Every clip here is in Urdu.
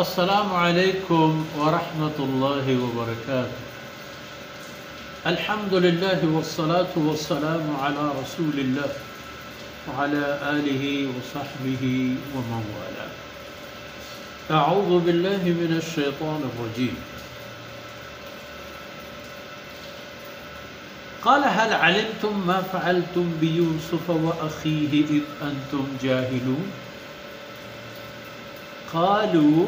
السلام عليكم ورحمة الله وبركاته. الحمد لله والصلاة والسلام على رسول الله وعلى آله وصحبه ومن والاه. أعوذ بالله من الشيطان الرجيم. قال هل علمتم ما فعلتم بيوسف وأخيه إذ أنتم جاهلون؟ قالوا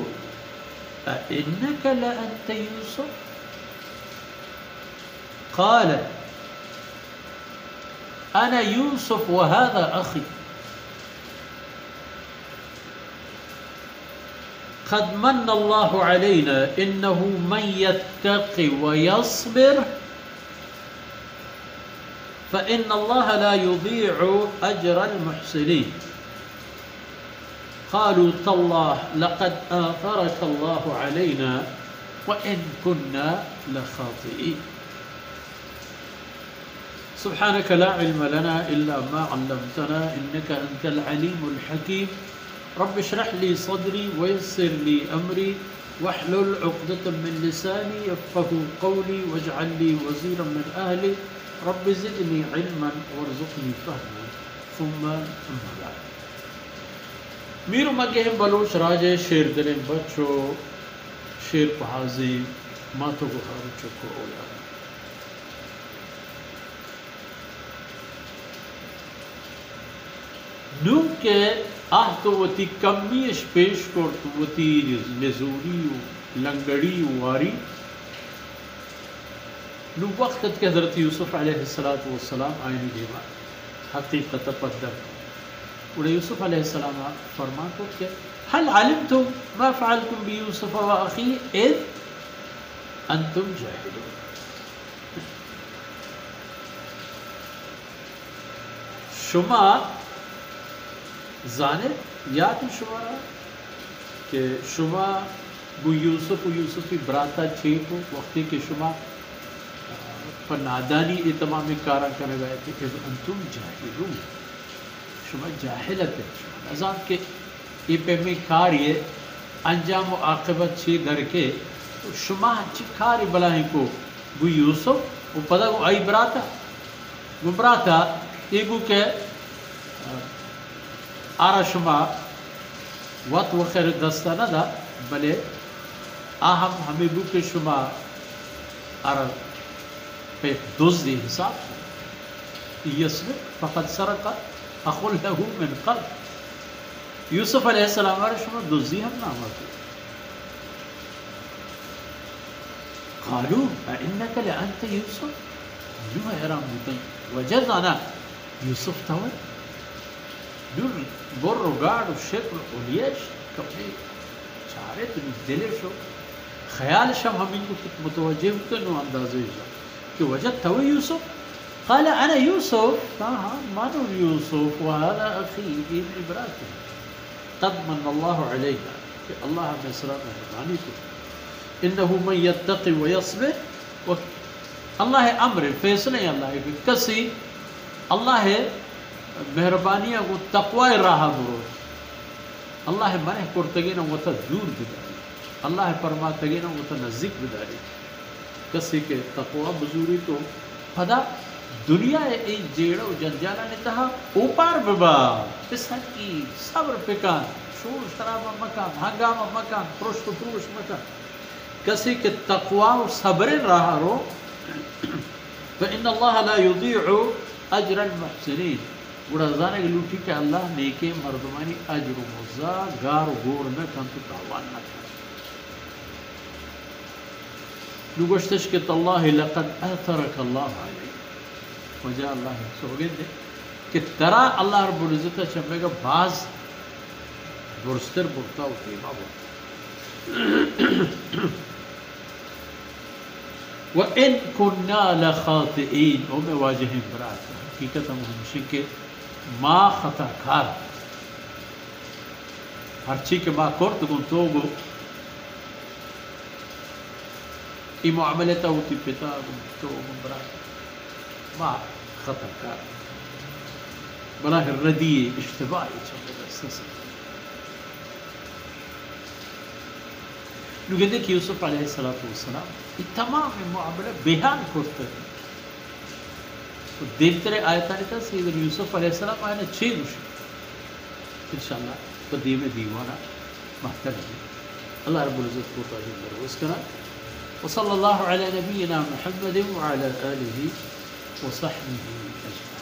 أئنك لأنت يوسف؟ قال أنا يوسف وهذا أخي قد من الله علينا إنه من يتق ويصبر فإن الله لا يضيع أجر المحسنين. قالوا تالله لقد آثرك الله علينا وإن كنا لخاطئين. سبحانك لا علم لنا إلا ما علمتنا إنك أنت العليم الحكيم. رب اشرح لي صدري ويسر لي أمري واحلل عقدة من لساني يفقهوا قولي واجعل لي وزيرا من أهلي رب زدني علما وارزقني فهما. ثم أما بعد. میرو مگه هم بلوچ راجے شیر دلیں بچو شیر پہازی ماتو گخارو چکو اولا نو کے تو وتی کمیش پیش کرتو وتی لزوری و لنگڑی و واری نو وقت کے حضرت یوسف علیہ السلام آئینی دیما حقیقت پدر وڑے یوسف علیہ السلام فرماتے کہ هل علمتم ما فعلتم بيوسف وأخيه إذ أنتم جاهلون. شما زانت یاد شما را کہ شما بو یوسف و یوسفی براتا چھیپو وقتی کہ شما پر نادانی اتمامی کارا کرنے گئے تھے اذ انتم جاہلون شما جاہلت ہے شما نظام کے یہ پہمی کاری انجام و عاقبت چھی در کے شما چی کاری بلاہیں کو گو یوسف وہ پدا گو آئی براتا گو براتا یہ گو کہ آرہ شما وقت و خیر دستا نہ دا بلے آہم ہمیں گو کہ شما آرہ پہ دوز دی حساب یسبق فقد سرقا اخل له من قلب. یوسف علیہ السلام شما دوزی ہم نام آتی. قالوا أئنك لأنت يوسف؟ نو حیران ہوتا وجدنا یوسف تاوی دور بر و گاڑ و شکل و لیش کبھی چارے تو دلش و خیال شم ہمیں کو متوجہ ہوتا نو اندازے کہ وجد تاوی یوسف. قال أنا يوسف مانو يوسف وهذا أخي ابن إبراهيم قد من الله علينا کہ اللہ مصر مہربانی کو إنه من يتقي ويصبر اللہ امر فیصلے اللہ ہے کسی اللہ مہربانی کو تقوی راہ برو اللہ منہ کرتگی نہ وتا دور بداری اللہ فرماتگی نہ وتا نزدیک بداری کسی کے تقوی بزوری تو پدا دنیا ای جیڑا و جنجالا نے تہا اوپار ببا پسر کی صبر پکان شور شراب مکان ہنگام مکان پرشت پروش مکان کسی کے تقوی و صبر راہ رو فإن اللہ لا يضيع اجر المحسنین وڑا زانے لوٹی کہ اللہ نیکے مردمانی اجر و مزا گار و گور میں کنتو تاوان نہ کر نگوشتش کہ تاللہ لقد آثرک اللہ علیہ وجہ اللہ سوگن دے کہ ترا اللہ رب العزت چمے گا باز درستر برتا و قیمہ برتا وَإِن كُنَّا لَخَاطِئِينَ او میں واجہیں برات حقیقت ہم ہمشن کے ما خطا کار ہر چی کے ما کرد گن تو گو ای معاملتا ہوتی پتا گن تو گن برات ما خطا کار بلا الردی اشتباہی چمے گا نقول يوسف عليه الصلاة والسلام تمام المعاملة بهان كرته ودين ترى آياتنا سيدنا يوسف عليه السلام أنا تشيلوش إن شاء الله قديمة ديوانا محترم الله رب العزة والجلال واسكنا وصلى الله على نبينا محمد وعلى آله وصحبه أجمعين.